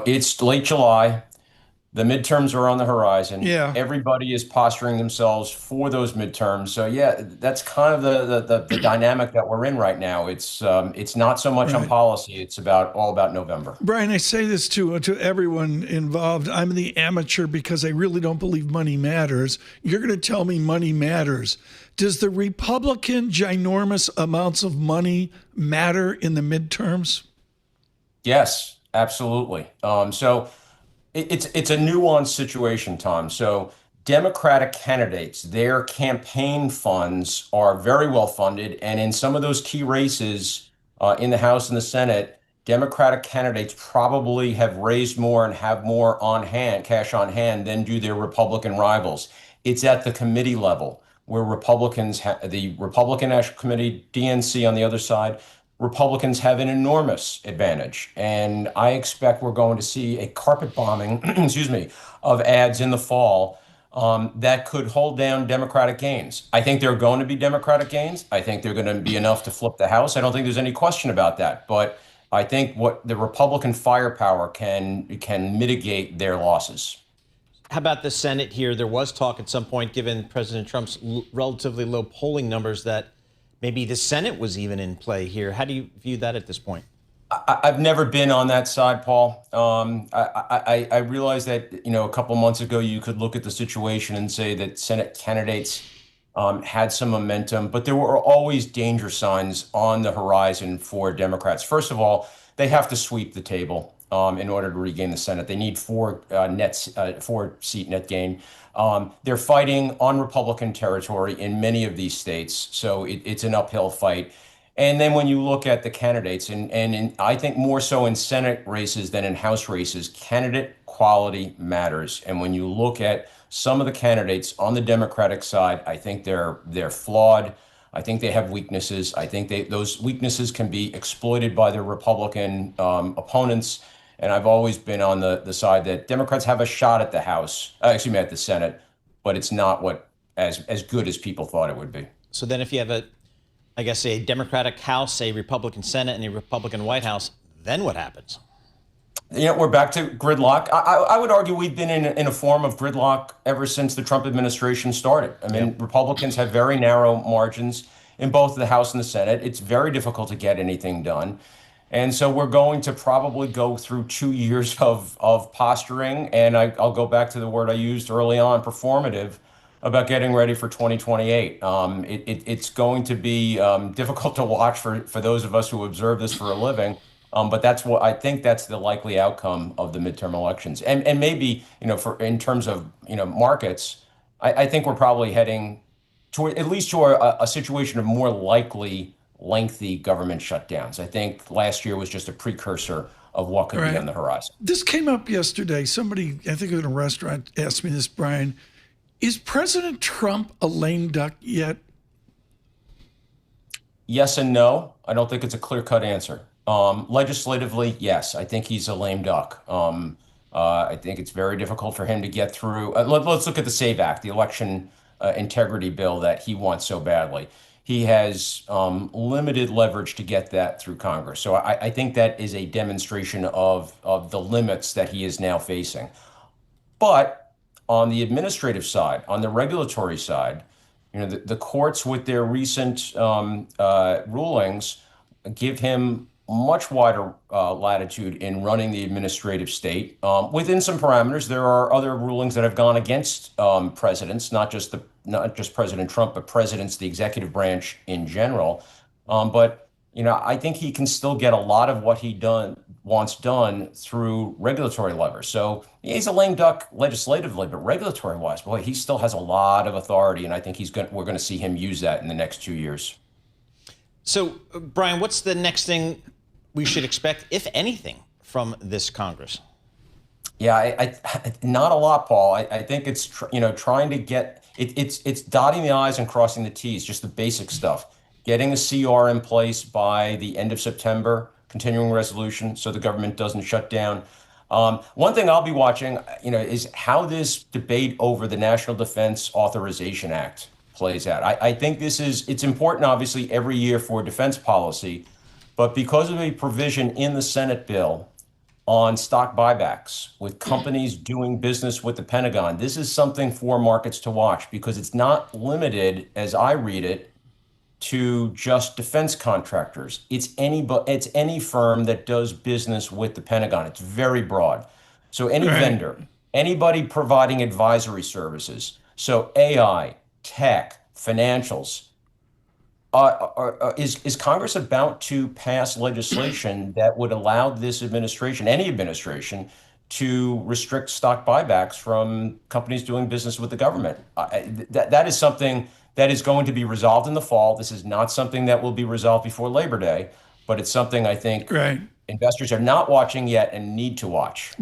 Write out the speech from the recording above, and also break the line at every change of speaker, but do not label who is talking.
It's late July. The midterms are on the horizon.
Yeah,
Everybody is posturing themselves for those midterms. So yeah, that's kind of the dynamic that we're in right now. It's not so much on
right.
policy. It's about all about November.
Brian, I say this to everyone involved. I'm the amateur because I really don't believe money matters. You're going to tell me money matters. Does the Republican ginormous amounts of money matter in the midterms?
Yes, absolutely. It's a nuanced situation, Tom. So Democratic candidates, their campaign funds are very well funded, and in some of those key races in the House and the Senate, Democratic candidates probably have raised more and have more on hand, cash on hand, than do their Republican rivals. It's at the committee level where the Republican National Committee, DNC on the other side, Republicans have an enormous advantage. And I expect we're going to see a carpet bombing, excuse me, of ads in the fall that could hold down Democratic gains. I think there are going to be Democratic gains. I think they're going to be enough to flip the House. I don't think there's any question about that. But I think what the Republican firepower can mitigate their losses.
How about the Senate here? There was talk at some point, given President Trump's relatively low polling numbers, that maybe the Senate was even in play here. How do you view that at this point?
I've never been on that side, Paul. I realize that, a couple months ago, you could look at the situation and say that Senate candidates had some momentum, but there were always danger signs on the horizon for Democrats. First of all, they have to sweep the table in order to regain the Senate. They need four seat net gain. They're fighting on Republican territory in many of these states, so it's an uphill fight. And then when you look at the candidates, I think more so in Senate races than in House races, candidate quality matters. And when you look at some of the candidates on the Democratic side, I think they're flawed. I think they have weaknesses. I think those weaknesses can be exploited by their Republican opponents. And I've always been on the side that Democrats have a shot at the House, at the Senate, but it's not as good as people thought it would be.
So then if you have I guess, a Democratic House, a Republican Senate, and a Republican White House, then what happens?
We're back to gridlock. I would argue we've been in a form of gridlock ever since the Trump administration started. I mean,
Yep.
Republicans have very narrow margins in both the House and the Senate. It's very difficult to get anything done. And so we're going to probably go through 2 years of posturing. And I'll go back to the word I used early on, performative, about getting ready for 2028. It's going to be difficult to watch for those of us who observe this for a living. But that's what I think that's the likely outcome of the midterm elections. And maybe, for in terms of, markets, I think we're probably heading to at least to a situation of more likely lengthy government shutdowns. I think last year was just a precursor of what
All
could be
right.
on the horizon.
This came up yesterday. Somebody, I think in a restaurant, asked me this, Brian. Is President Trump a lame duck yet?
Yes and no. I don't think it's a clear-cut answer. Legislatively, yes, I think he's a lame duck. I think it's very difficult for him to get through. Let's look at the SAVE Act, the election integrity bill that he wants so badly. He has limited leverage to get that through Congress. So I think that is a demonstration of the limits that he is now facing. But on the administrative side, on the regulatory side, the courts with their recent rulings give him much wider latitude in running the administrative state within some parameters. There are other rulings that have gone against presidents, not just President Trump, but presidents, the executive branch in general. But I think he can still get a lot of what he wants done through regulatory levers. So yeah, he's a lame duck legislatively, but regulatory wise, boy, he still has a lot of authority, and I think we're going to see him use that in the next 2 years.
So, Brian, what's the next thing we should expect, if anything, from this Congress?
Yeah, not a lot, Paul. I think it's trying to get it's dotting the i's and crossing the t's, just the basic stuff. Getting a CR in place by the end of September, continuing resolution, so the government doesn't shut down. One thing I'll be watching, is how this debate over the National Defense Authorization Act plays out. I think it's important, obviously, every year for defense policy, but because of a provision in the Senate bill on stock buybacks with companies doing business with the Pentagon. This is something for markets to watch because it's not limited, as I read it, to just defense contractors. It's any firm that does business with the Pentagon. It's very broad. So any
Right.
vendor, anybody providing advisory services, so AI, tech, financials. Is Congress about to pass legislation that would allow this administration, any administration, to restrict stock buybacks from companies doing business with the government? That is something that is going to be resolved in the fall. This is not something that will be resolved before Labor Day, but it's something I think
Right.
investors are not watching yet and need to watch.